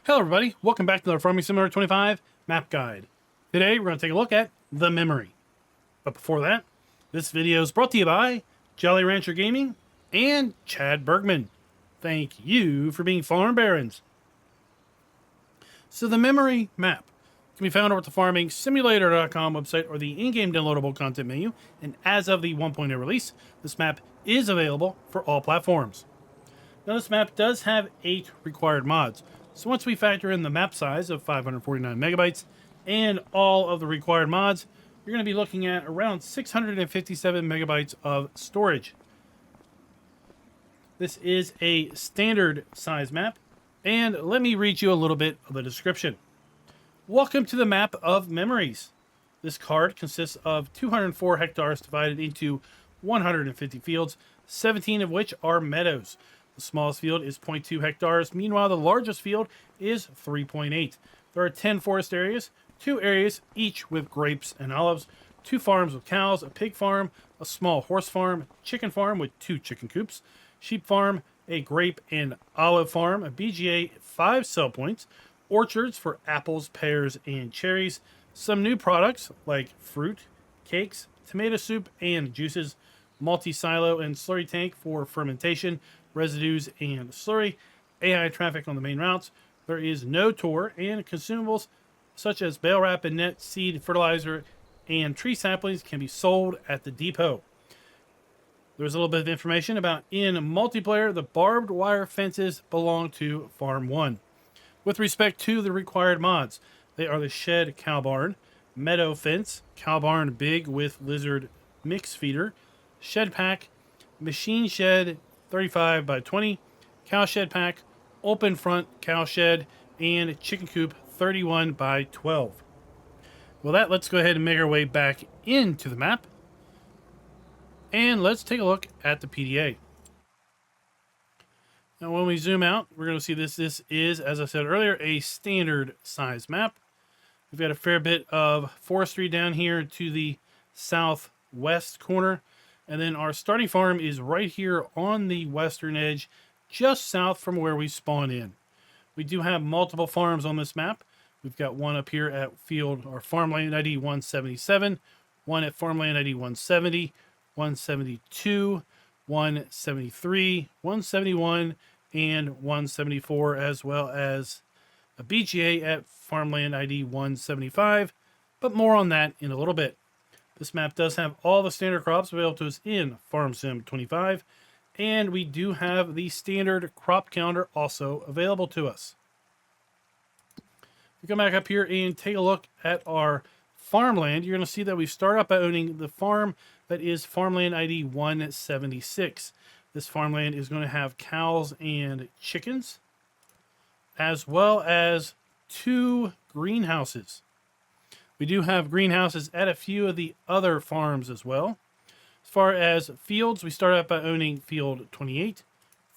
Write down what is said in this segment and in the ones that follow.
Hello everybody, welcome back to the Farming Simulator 25 map guide. Today we're going to take a look at the memory. But before that, this video is brought to you by Jolly Rancher Gaming and Chad Bergman. Thank you for being farm barons. So the memory map can be found over at the farmingsimulator.com website or the in-game downloadable content menu, and as of the 1.0 release, this map is available for all platforms. Now this map does have 8 required mods. So once we factor in the map size of 549 megabytes and all of the required mods, you're going to be looking at around 657 megabytes of storage. This is a standard size map, and let me read you a little bit of the description. Welcome to the map of memories. This card consists of 204 hectares divided into 150 fields, 17 of which are meadows. The smallest field is 0.2 hectares. Meanwhile, the largest field is 3.8. There are 10 forest areas, 2 areas each with grapes and olives, 2 farms with cows, a pig farm, a small horse farm, chicken farm with 2 chicken coops, sheep farm, a grape and olive farm, a BGA 5 sell points, orchards for apples, pears, and cherries, some new products like fruit, cakes, tomato soup, and juices, multi-silo and slurry tank for fermentation, residues, and slurry, AI traffic on the main routes. There is no tour, and consumables such as bale wrap and net, seed, fertilizer, and tree saplings can be sold at the depot. There's a little bit of information about in multiplayer, the barbed wire fences belong to Farm 1. With respect to the required mods, they are the shed cow barn, meadow fence, cow barn big with lizard mix feeder, shed pack, machine shed 35 by 20, cow shed pack, open front cow shed, and chicken coop 31 by 12. Well, let's go ahead and make our way back into the map. And let's take a look at the PDA. Now, when we zoom out, we're going to see this is, as I said earlier, a standard size map. We've got a fair bit of forestry down here to the southwest corner. And then our starting farm is right here on the western edge, just south from where we spawn in. We do have multiple farms on this map. We've got one up here at field or farmland ID 177, one at farmland ID 170, 172, 173, 171, and 174, as well as a BGA at farmland ID 175, but more on that in a little bit. This map does have all the standard crops available to us in Farm Sim 25, and we do have the standard crop counter also available to us. We come back up here and take a look at our farmland. You're going to see that we start up by owning the farm that is farmland ID 176. This farmland is going to have cows and chickens, as well as 2 greenhouses. We do have greenhouses at a few of the other farms as well. As far as fields, we start out by owning field 28,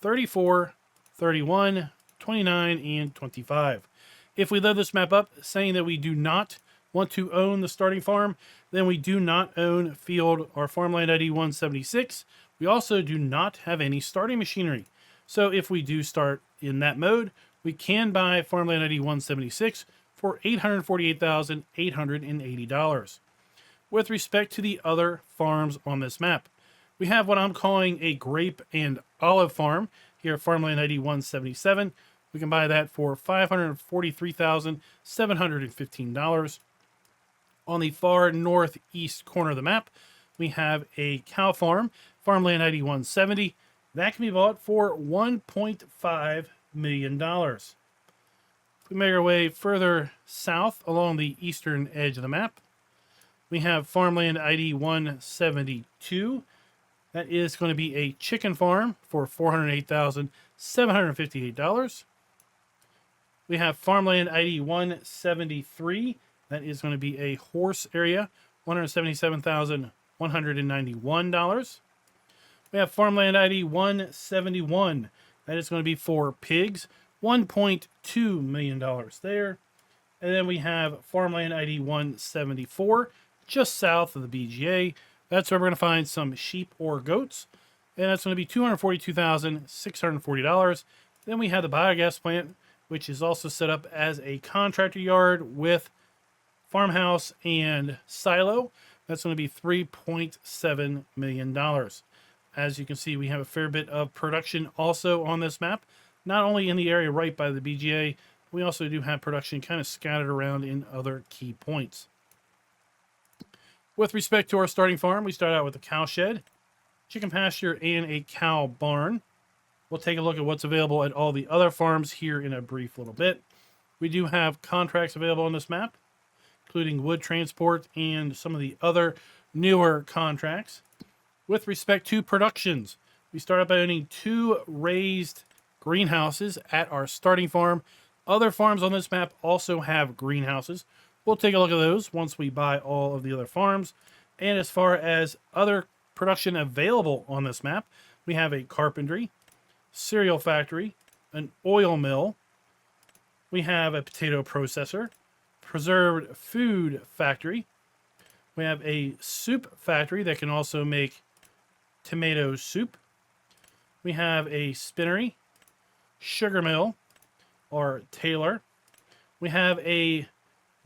34, 31, 29, and 25. If we load this map up saying that we do not want to own the starting farm, then we do not own field or farmland ID 176. We also do not have any starting machinery. So if we do start in that mode, we can buy farmland ID 176 for $848,880. With respect to the other farms on this map, we have what I'm calling a grape and olive farm here at farmland ID 177. We can buy that for $543,715. On the far northeast corner of the map, we have a cow farm, farmland ID 170. That can be bought for $1.5 million. We make our way further south along the eastern edge of the map. We have farmland ID 172. That is going to be a chicken farm for $408,758. We have farmland ID 173. That is going to be a horse area, $177,191. We have farmland ID 171. That is going to be for pigs, $1.2 million there. And then we have farmland ID 174, just south of the BGA. That's where we're going to find some sheep or goats. And that's going to be $242,640. Then we have the biogas plant which is also set up as a contractor yard with farmhouse and silo. That's going to be $3.7 million. As you can see, we have a fair bit of production also on this map, not only in the area right by the BGA, we also do have production kind of scattered around in other key points. With respect to our starting farm, we start out with a cow shed, chicken pasture, and a cow barn. We'll take a look at what's available at all the other farms here in a brief little bit. We do have contracts available on this map, including wood transport and some of the other newer contracts. With respect to productions, we start out by owning 2 raised greenhouses at our starting farm. Other farms on this map also have greenhouses. We'll take a look at those once we buy all of the other farms. And as far as other production available on this map, we have a carpentry, cereal factory, an oil mill. We have a potato processor, preserved food factory. We have a soup factory that can also make tomato soup. We have a spinnery, sugar mill, or tailor. We have a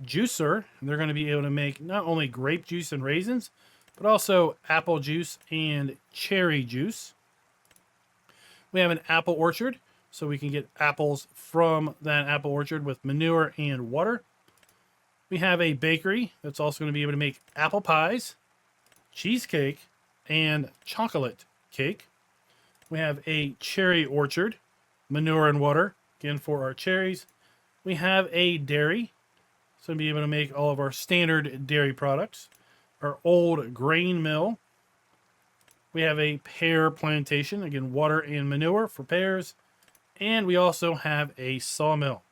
juicer. They're going to be able to make not only grape juice and raisins, but also apple juice and cherry juice. We have an apple orchard, so we can get apples from that apple orchard with manure and water. We have a bakery that's also going to be able to make apple pies, cheesecake, and chocolate cake. We have a cherry orchard, manure and water, again for our cherries. We have a dairy, so we'll be able to make all of our standard dairy products. Our old grain mill. We have a pear plantation, again water and manure for pears. And we also have a sawmill.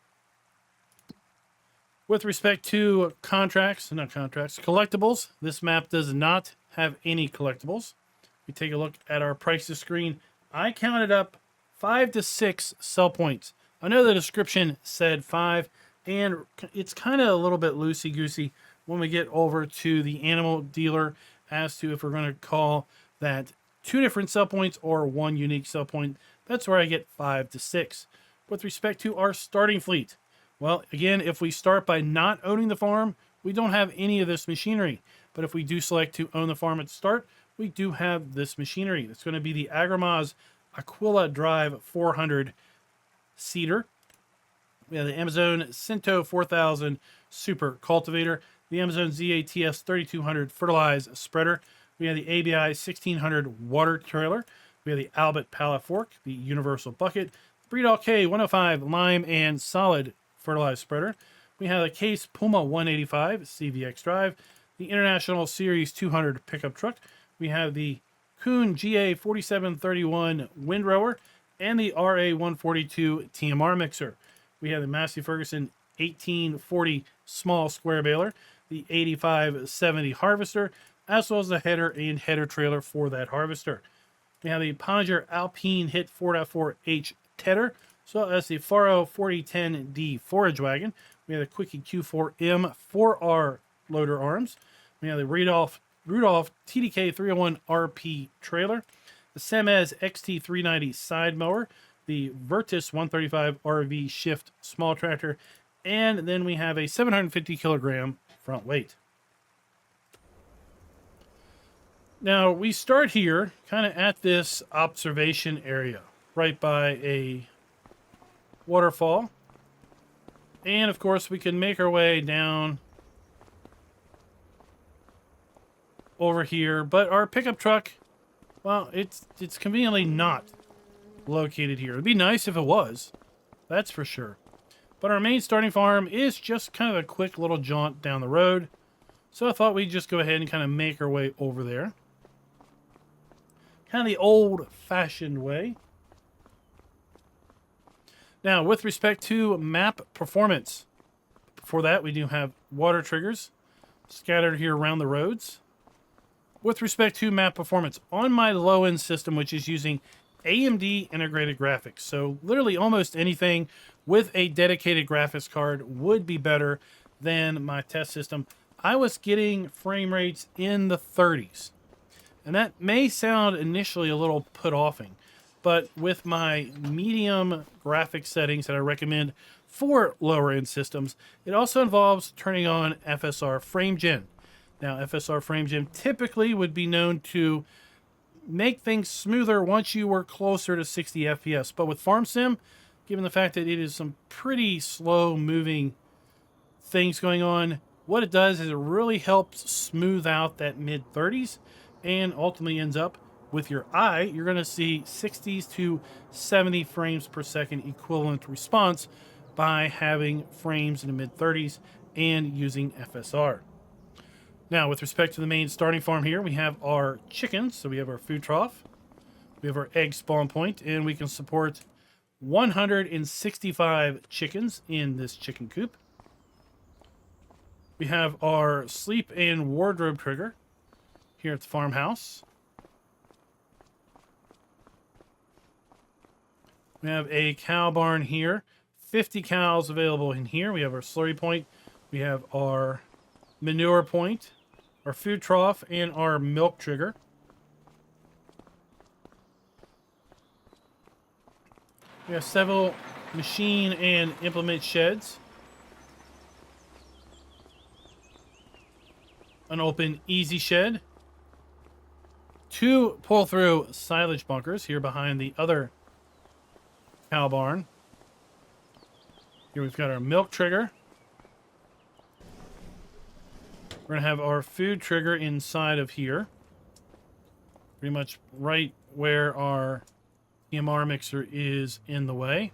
With respect to collectibles, this map does not have any collectibles. We take a look at our prices screen. I counted up 5 to 6 sell points. I know the description said 5, and it's kind of a little bit loosey-goosey when we get over to the animal dealer as to if we're going to call that 2 different sell points or 1 unique sell point. That's where I get 5 to 6. With respect to our starting fleet, well, again, if we start by not owning the farm, we don't have any of this machinery. But if we do select to own the farm at the start, we do have this machinery. It's going to be the Agrimaz Aquila Drive 400 seeder. We have the Amazon Cinto 4000 Super Cultivator, the Amazon ZATS 3200 Fertilize Spreader. We have the ABI 1600 Water Trailer. We have the Albert Pallet Fork, the Universal Bucket, Breedall K 105 Lime and Solid Fertilize Spreader. We have the Case Puma 185 CVX Drive, the International Series 200 Pickup Truck. We have the Kuhn GA 4731 Windrower and the RA 142 TMR Mixer. We have the Massey Ferguson 1840 Small Square Baler, the 8570 Harvester, as well as the header and header trailer for that harvester. We have the Pontiac Alpine Hit 4.4H Tedder, as well as the Faro 4010D Forage Wagon. We have the Quickie Q4M 4R Loader Arms. We have the Rudolph TDK 301 RP Trailer, the Semez XT390 Side Mower, the Virtus 135 RV Shift Small Tractor, and then we have a 750 kilogram front weight. Now, we start here kind of at this observation area, right by a waterfall. And, of course, we can make our way down over here. But our pickup truck, well, it's conveniently not located here. It'd be nice if it was. That's for sure. But our main starting farm is just kind of a quick little jaunt down the road. So I thought we'd just go ahead and kind of make our way over there. Kind of the old-fashioned way. Now, with respect to map performance, before that, we do have water triggers scattered here around the roads. With respect to map performance, on my low-end system, which is using AMD integrated graphics, so literally almost anything with a dedicated graphics card would be better than my test system. I was getting frame rates in the 30s. And that may sound initially a little put-offing, but with my medium graphics settings that I recommend for lower end systems, it also involves turning on FSR frame gen. Now, FSR frame gen typically would be known to make things smoother once you were closer to 60 FPS. But with Farm Sim, given the fact that it is some pretty slow moving things going on, what it does is it really helps smooth out that mid 30s and ultimately ends up with your eye, you're going to see 60s to 70 frames per second equivalent response by having frames in the mid 30s and using FSR. Now, with respect to the main starting farm here, we have our chickens. So we have our food trough, we have our egg spawn point, and we can support 165 chickens in this chicken coop. We have our sleep and wardrobe trigger here at the farmhouse. We have a cow barn here. 50 cows available in here. We have our slurry point. We have our manure point, our food trough, and our milk trigger. We have several machine and implement sheds. An open easy shed. 2 pull-through silage bunkers here behind the other cow barn. Here we've got our milk trigger. We're going to have our food trigger inside of here. Pretty much right where our EMR mixer is in the way.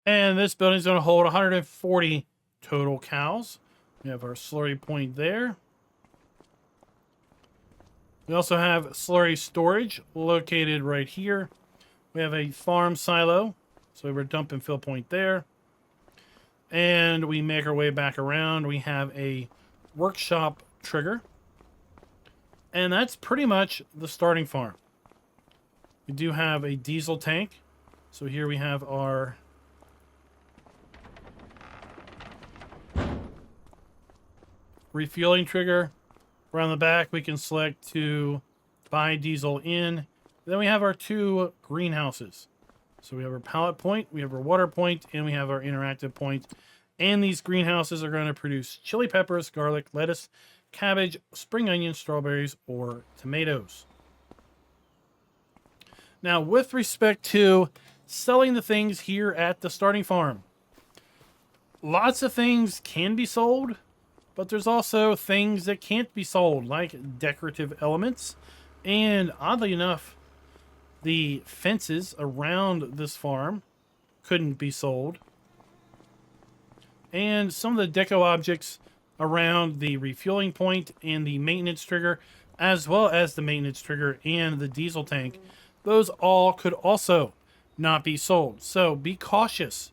And this building is going to hold 140 total cows. We have our slurry point there. We also have slurry storage located right here. We have a farm silo, so we have our dump and fill point there. And we make our way back around. We have a workshop trigger. And that's pretty much the starting farm. We do have a diesel tank. So here we have our refueling trigger. Around the back, we can select to buy diesel in. Then we have our 2 greenhouses. So we have our pallet point, we have our water point, and we have our interactive point. And these greenhouses are going to produce chili peppers, garlic, lettuce, cabbage, spring onions, strawberries, or tomatoes. Now, with respect to selling the things here at the starting farm, lots of things can be sold, but there's also things that can't be sold, like decorative elements. And oddly enough, the fences around this farm couldn't be sold. And some of the deco objects around the refueling point and the maintenance trigger, as well as the maintenance trigger and the diesel tank, those all could also not be sold. So be cautious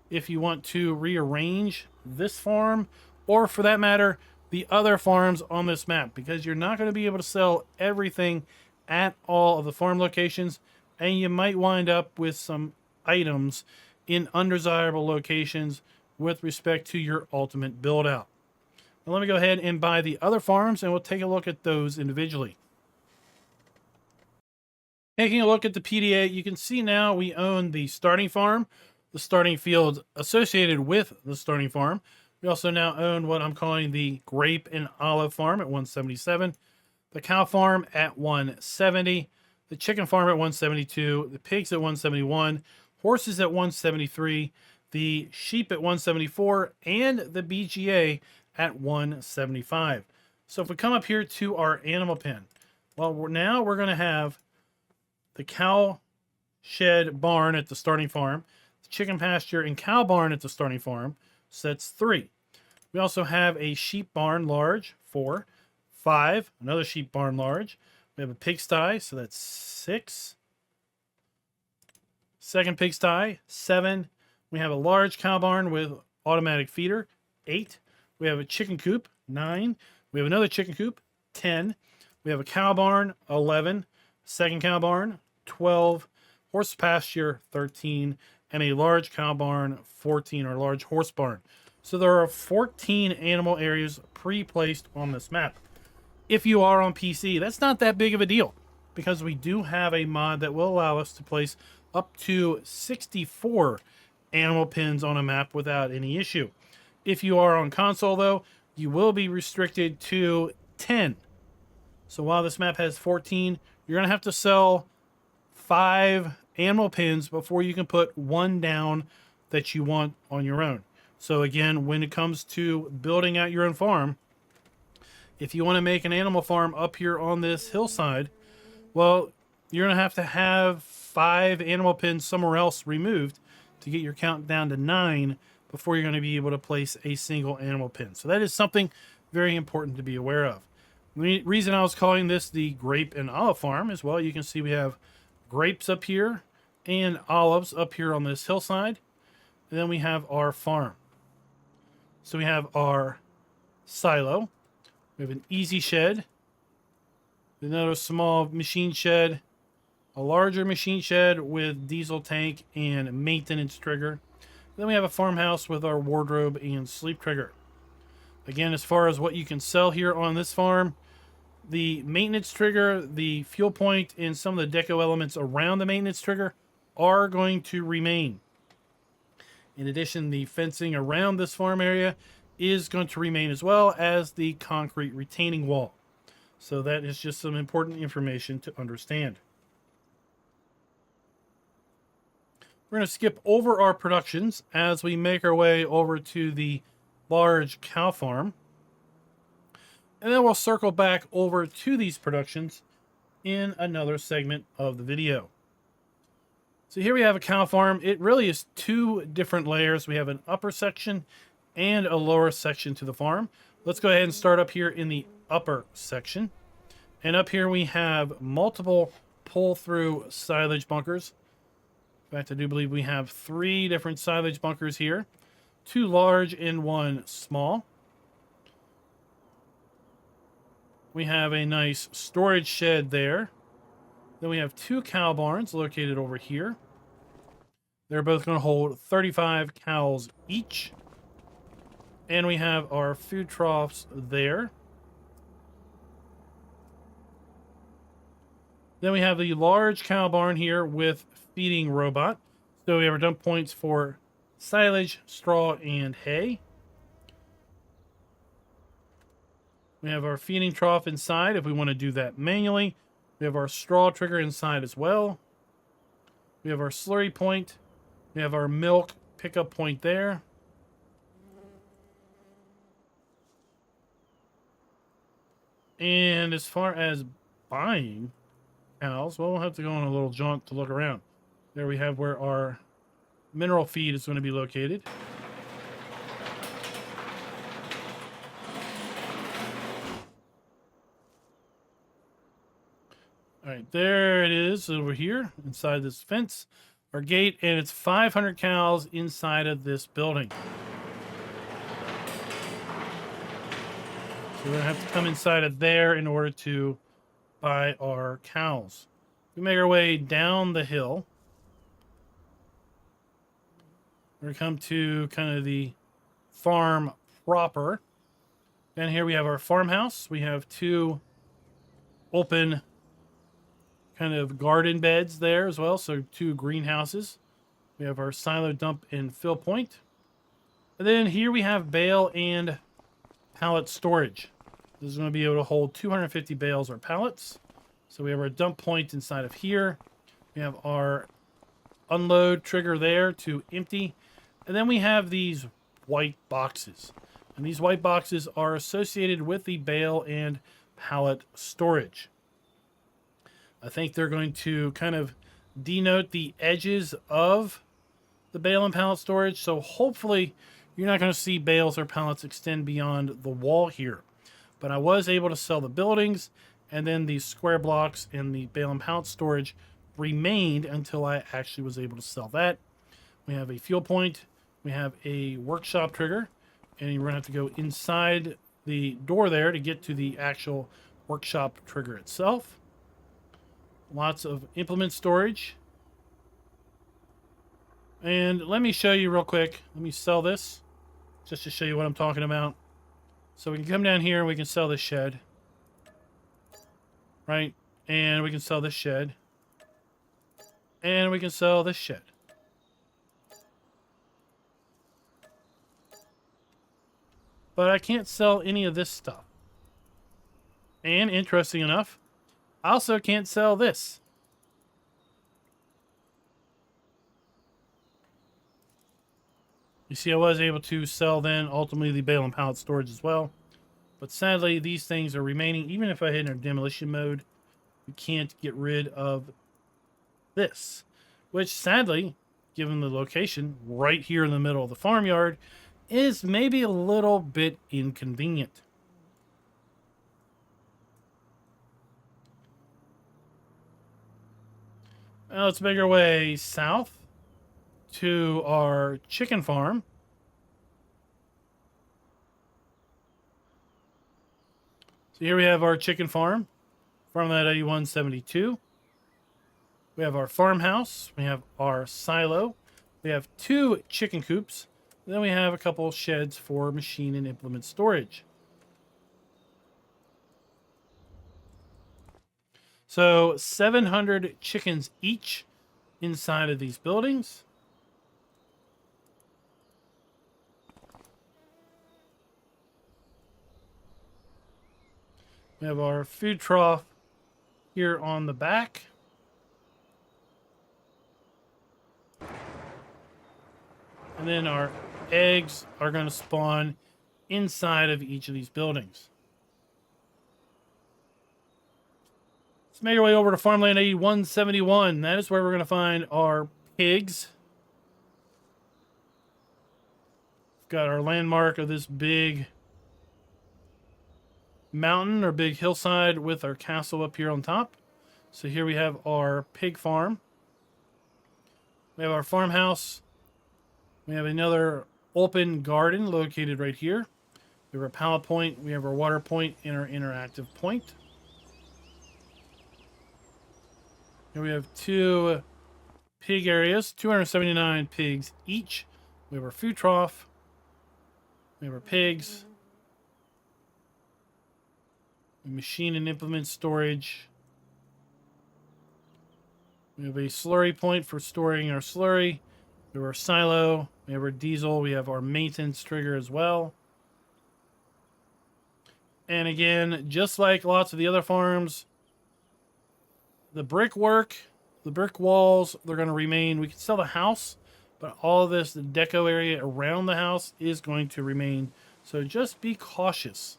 if you want to rearrange this farm, or for that matter, the other farms on this map, because you're not going to be able to sell everything at all of the farm locations, and you might wind up with some items in undesirable locations with respect to your ultimate build out. Now let me go ahead and buy the other farms, and we'll take a look at those individually. Taking a look at the PDA, you can see now we own the starting farm, the starting field associated with the starting farm. We also now own what I'm calling the grape and olive farm at 177, the cow farm at 170, the chicken farm at 172, the pigs at 171, horses at 173, the sheep at 174, and the BGA at 175. So if we come up here to our animal pen, well, now we're going to have the cow shed barn at the starting farm, the chicken pasture and cow barn at the starting farm. So that's 3. We also have a sheep barn large, 4. 5, another sheep barn large. We have a pigsty, so that's 6. Second pigsty, 7. We have a large cow barn with automatic feeder, 8. We have a chicken coop, 9. We have another chicken coop, 10. We have a cow barn, 11. Second cow barn, 12. horse pasture 13, and a large cow barn 14, or large horse barn. So there are 14 animal areas pre-placed on this map. If you are on PC, that's not that big of a deal, because we do have a mod that will allow us to place up to 64 animal pens on a map without any issue. If you are on console, though, you will be restricted to 10. So while this map has 14, you're going to have to sell 5 animal pens before you can put one down that you want on your own. So again, when it comes to building out your own farm, if you want to make an animal farm up here on this hillside, well, you're going to have 5 animal pens somewhere else removed to get your count down to 9 before you're going to be able to place a single animal pen. So that is something very important to be aware of. The reason I was calling this the grape and olive farm is, well, you can see we have grapes up here and olives up here on this hillside. And then we have our farm. So we have our silo. We have an easy shed, another small machine shed, a larger machine shed with diesel tank and maintenance trigger. Then we have a farmhouse with our wardrobe and sleep trigger. Again, as far as what you can sell here on this farm, the maintenance trigger, the fuel point, and some of the deco elements around the maintenance trigger are going to remain. In addition, the fencing around this farm area is going to remain, as well as the concrete retaining wall. So that is just some important information to understand. We're going to skip over our productions as we make our way over to the large cow farm. And then we'll circle back over to these productions in another segment of the video. So here we have a cow farm. It really is 2 different layers. We have an upper section and a lower section to the farm. Let's go ahead and start up here in the upper section. And up here we have multiple pull-through silage bunkers. In fact, I do believe we have 3 different silage bunkers here. 2 large and 1 small. We have a nice storage shed there. Then we have 2 cow barns located over here. They're both going to hold 35 cows each. And we have our food troughs there. Then we have the large cow barn here with feeding robot. So we have our dump points for silage, straw, and hay. We have our feeding trough inside if we want to do that manually. We have our straw trigger inside as well. We have our slurry point. We have our milk pickup point there. And as far as buying cows, well, we'll have to go on a little jaunt to look around. There we have where our mineral feed is going to be located. All right, there it is over here inside this fence, our gate, and it's 500 cows inside of this building. So we're going to have to come inside of there in order to buy our cows. We make our way down the hill. We're going to come to kind of the farm proper. And here we have our farmhouse. We have 2 open kind of garden beds there as well. So 2 greenhouses. We have our silo dump and fill point. And then here we have bale and pallet storage. This is going to be able to hold 250 bales or pallets. So we have our dump point inside of here. We have our unload trigger there to empty. And then we have these white boxes. And these white boxes are associated with the bale and pallet storage. I think they're going to kind of denote the edges of the bale and pallet storage. So hopefully you're not going to see bales or pallets extend beyond the wall here. But I was able to sell the buildings, and then the square blocks and the bale and pallet storage remained until I actually was able to sell that. We have a fuel point. We have a workshop trigger, and you're going to have to go inside the door there to get to the actual workshop trigger itself. Lots of implement storage. And let me show you real quick. Let me sell this just to show you what I'm talking about. So we can come down here and we can sell this shed. Right? And we can sell this shed. And we can sell this shed. But I can't sell any of this stuff. And interesting enough, I also can't sell this. You see, I was able to sell then ultimately the bale and pallet storage as well. But sadly, these things are remaining. Even if I hit in demolition mode, you can't get rid of this. Which sadly, given the location right here in the middle of the farmyard, is maybe a little bit inconvenient. Now let's make our way south to our chicken farm. So here we have our chicken farm, farmland 8172. We have our farmhouse. We have our silo. We have 2 chicken coops. And then we have a couple sheds for machine and implement storage. So 700 chickens each inside of these buildings. We have our food trough here on the back. And then our eggs are going to spawn inside of each of these buildings. Let's make our way over to farmland 8171. That is where we're going to find our pigs. We've got our landmark of this big mountain or big hillside with our castle up here on top. So here we have our pig farm. We have our farmhouse. We have another open garden located right here. We have our pallet point. We have our water point and our interactive point. Here we have 2 pig areas, 279 pigs each. We have our food trough. We have our pigs. Machine and implement storage. We have a slurry point for storing our slurry. We have our silo. We have our diesel. We have our maintenance trigger as well. And again, just like lots of the other farms, the brickwork, the brick walls, they're going to remain. We can sell the house, but all of this, the deco area around the house is going to remain. So just be cautious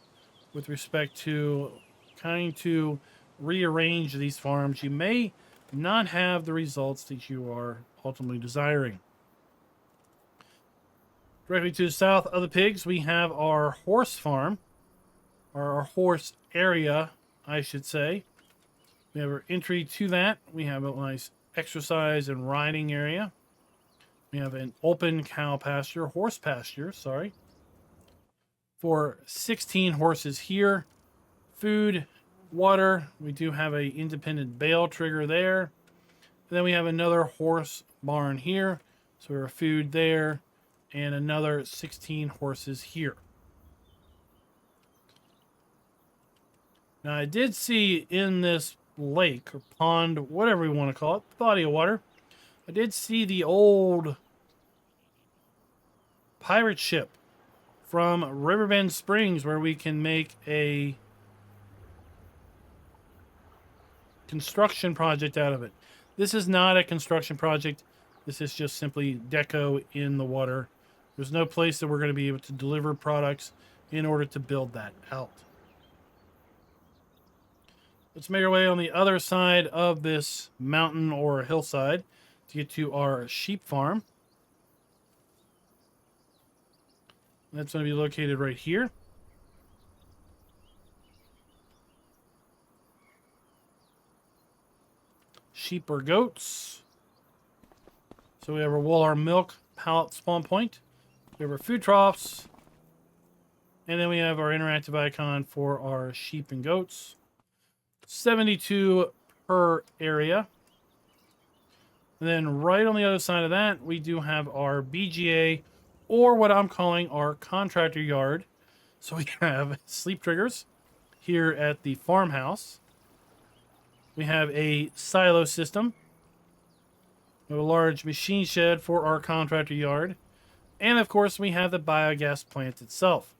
with respect to trying to rearrange these farms. You may not have the results that you are ultimately desiring. Directly to the south of the pigs, we have our horse farm, or our horse area, I should say. We have our entry to that. We have a nice exercise and riding area. We have an open cow pasture, horse pasture, sorry, for 16 horses here. Food, water. We do have a independent bale trigger there. And then we have another horse barn here. So we have food there and another 16 horses here. Now I did see in this lake or pond, whatever you want to call it, body of water, I did see the old pirate ship from Riverbend Springs where we can make a construction project out of it. This is not a construction project. This is just simply deco in the water. There's no place that we're going to be able to deliver products in order to build that out. Let's make our way on the other side of this mountain or hillside to get to our sheep farm. That's going to be located right here. Sheep or goats. So we have our wool, our milk pallet spawn point. We have our food troughs. And then we have our interactive icon for our sheep and goats. 72 per area. And then right on the other side of that, we do have our BGA, or what I'm calling our contractor yard. So we have sleep triggers here at the farmhouse. We have a silo system. We have a large machine shed for our contractor yard. And of course, we have the biogas plant itself.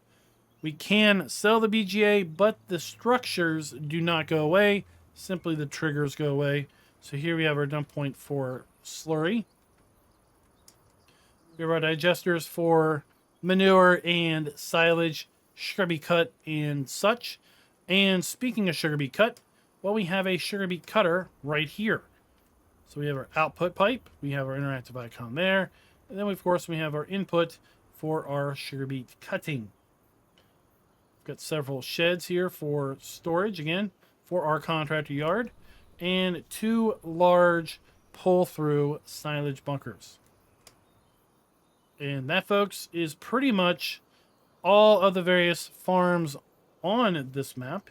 We can sell the BGA, but the structures do not go away. Simply the triggers go away. So here we have our dump point for slurry. We have our digesters for manure and silage, sugar beet cut, and such. And speaking of sugar beet cut, well, we have a sugar beet cutter right here. So we have our output pipe. We have our interactive icon there. And then, of course, we have our input for our sugar beet cutting. Got several sheds here for storage, again, for our contractor yard, and 2 large pull-through silage bunkers. And that, folks, is pretty much all of the various farms on this map.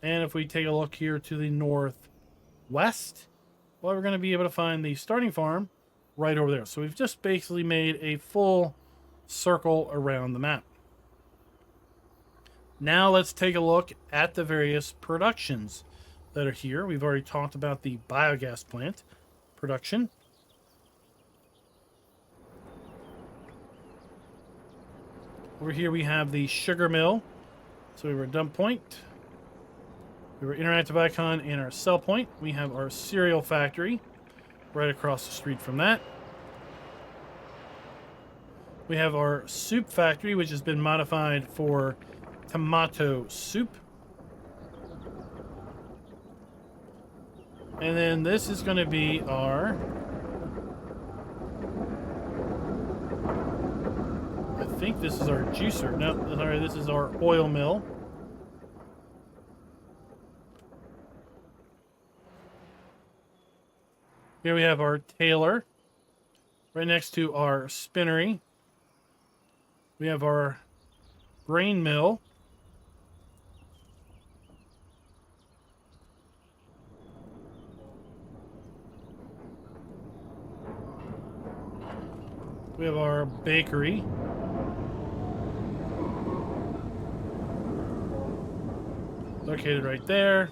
And if we take a look here to the northwest, well, we're going to be able to find the starting farm right over there. So we've just basically made a full circle around the map. Now let's take a look at the various productions that are here. We've already talked about the biogas plant production. Over here we have the sugar mill. So we have our dump point. We have our interactive icon and our sell point. We have our cereal factory right across the street from that. We have our soup factory, which has been modified for tomato soup. And then this is going to be our... I think this is our juicer. No, sorry, this is our oil mill. Here we have our tailor. Right next to our spinnery. We have our grain mill. We have our bakery. Located right there.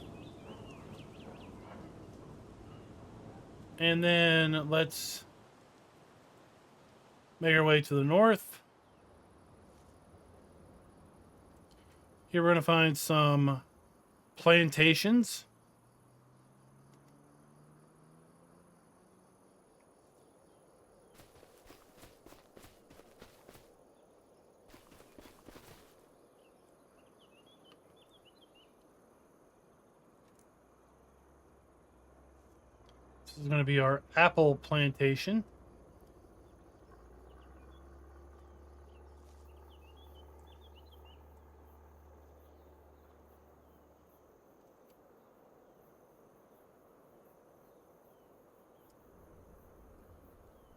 And then let's make our way to the north. Here we're going to find some plantations. This is going to be our apple plantation.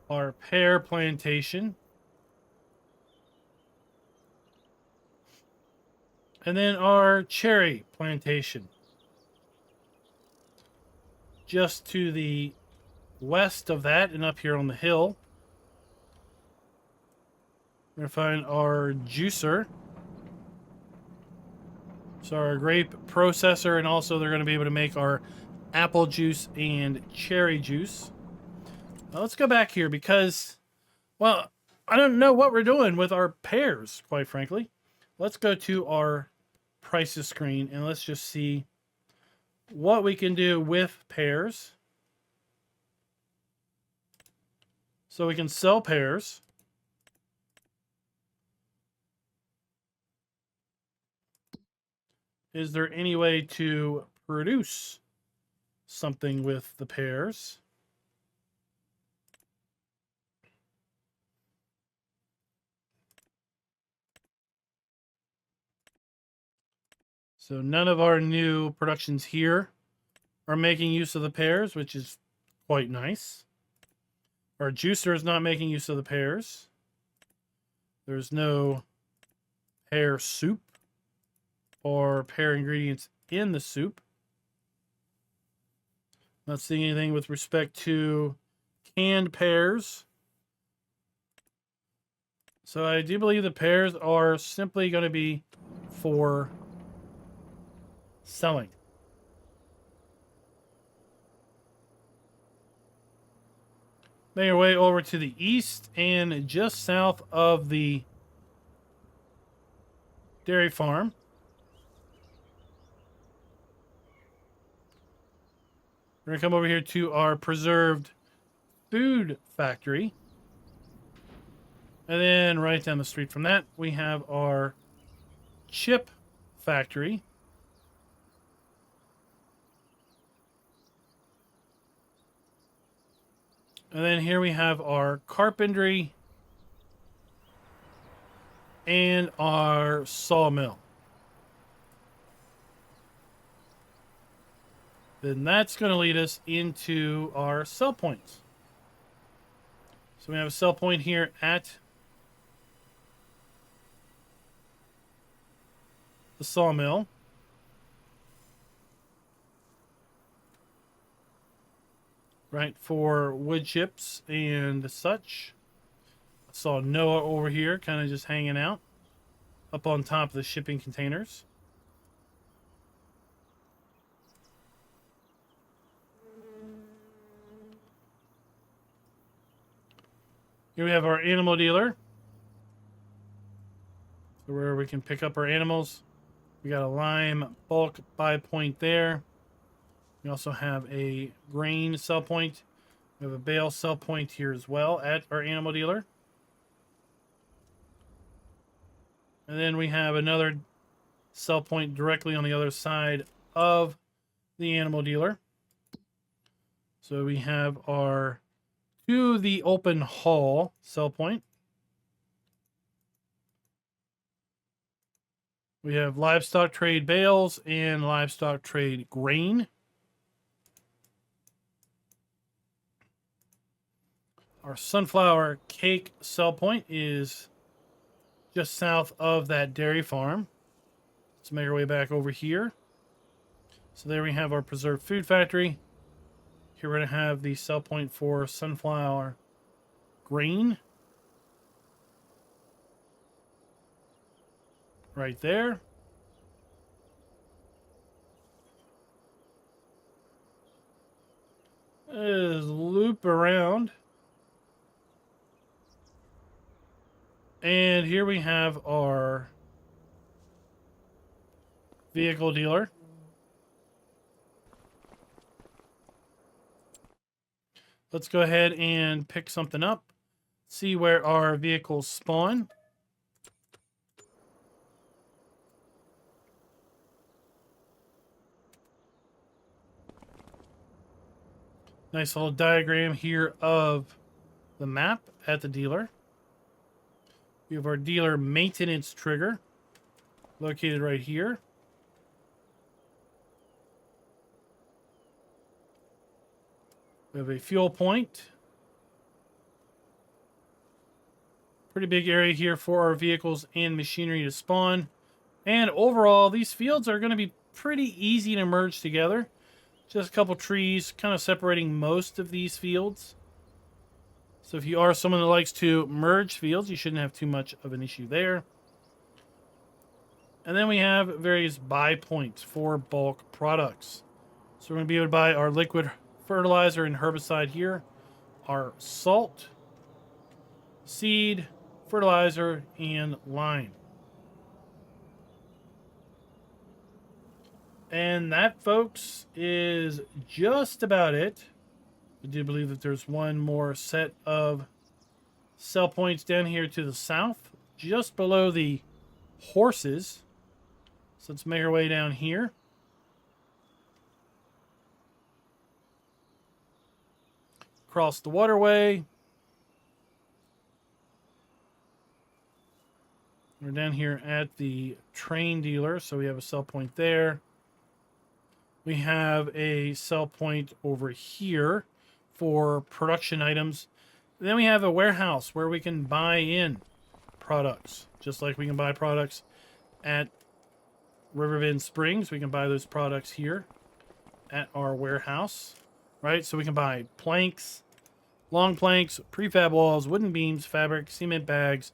Our pear plantation. And then our cherry plantation. Just to the west of that and up here on the hill, we're going to find our juicer. So our grape processor, and also they're going to be able to make our apple juice and cherry juice. Now let's go back here because, well, I don't know what we're doing with our pears, quite frankly. Let's go to our prices screen and let's just see what we can do with pears. So we can sell pears. Is there any way to produce something with the pears? So none of our new productions here are making use of the pears, which is quite nice. Our juicer is not making use of the pears. There's no pear soup or pear ingredients in the soup. Not seeing anything with respect to canned pears. So I do believe the pears are simply going to be for selling. Make your way over to the east and just south of the dairy farm. We're going to come over here to our preserved food factory. And then right down the street from that, we have our chip factory. And then here we have our carpentry and our sawmill. Then that's going to lead us into our sell points. So we have a sell point here at the sawmill. Right, for wood chips and such. I saw Noah over here kind of just hanging out up on top of the shipping containers. Here we have our animal dealer, where we can pick up our animals. We got a lime bulk buy point there. We also have a grain sell point. We have a bale sell point here as well at our animal dealer. And then we have another sell point directly on the other side of the animal dealer. So we have our to the open hall sell point. We have livestock trade bales and livestock trade grain. Our sunflower cake sell point is just south of that dairy farm. Let's make our way back over here. So there we have our preserved food factory. Here we're going to have the sell point for sunflower grain. Right there. Let's loop around. And here we have our vehicle dealer. Let's go ahead and pick something up. See where our vehicles spawn. Nice little diagram here of the map at the dealer. We have our dealer maintenance trigger located right here. We have a fuel point. Pretty big area here for our vehicles and machinery to spawn. And overall, these fields are going to be pretty easy to merge together. Just a couple trees kind of separating most of these fields. So if you are someone that likes to merge fields, you shouldn't have too much of an issue there. And then we have various buy points for bulk products. So we're going to be able to buy our liquid fertilizer and herbicide here, our salt, seed, fertilizer, and lime. And that, folks, is just about it. I do believe that there's one more set of sell points down here to the south, just below the horses. So let's make our way down here. Across the waterway. We're down here at the train dealer, so we have a sell point there. We have a sell point over here for production items. And then we have a warehouse where we can buy in products. Just like we can buy products at Riverbend Springs, we can buy those products here at our warehouse. Right? So we can buy planks, long planks, prefab walls, wooden beams, fabric, cement bags,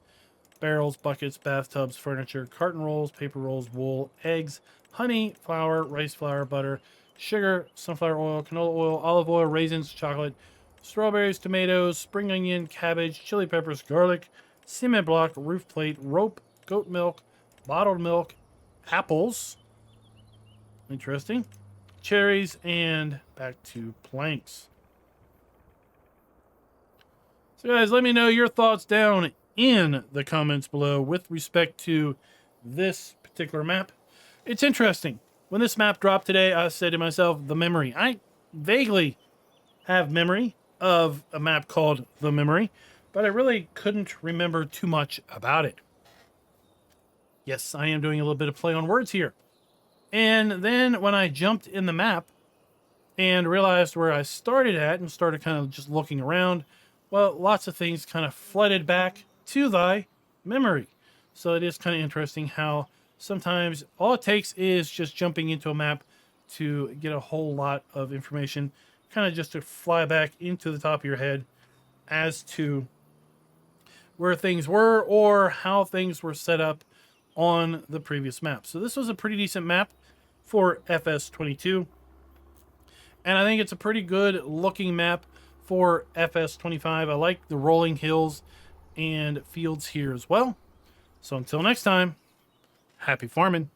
barrels, buckets, bathtubs, furniture, carton rolls, paper rolls, wool, eggs, honey, flour, rice flour, butter, sugar, sunflower oil, canola oil, olive oil, raisins, chocolate, strawberries, tomatoes, spring onion, cabbage, chili peppers, garlic, cement block, roof plate, rope, goat milk, bottled milk, apples, interesting, cherries, and back to planks. So guys, let me know your thoughts down in the comments below with respect to this particular map. It's interesting. When this map dropped today, I said to myself, the memory. I vaguely have memory of a map called The Memory, but I really couldn't remember too much about it. Yes, I am doing a little bit of play on words here. And then when I jumped in the map and realized where I started at and started kind of just looking around, well, lots of things kind of flooded back to thy memory. So it is kind of interesting how sometimes all it takes is just jumping into a map to get a whole lot of information, kind of just to fly back into the top of your head as to where things were or how things were set up on the previous map. So this was a pretty decent map for FS22. And I think it's a pretty good looking map for FS25. I like the rolling hills and fields here as well. So until next time, happy farming.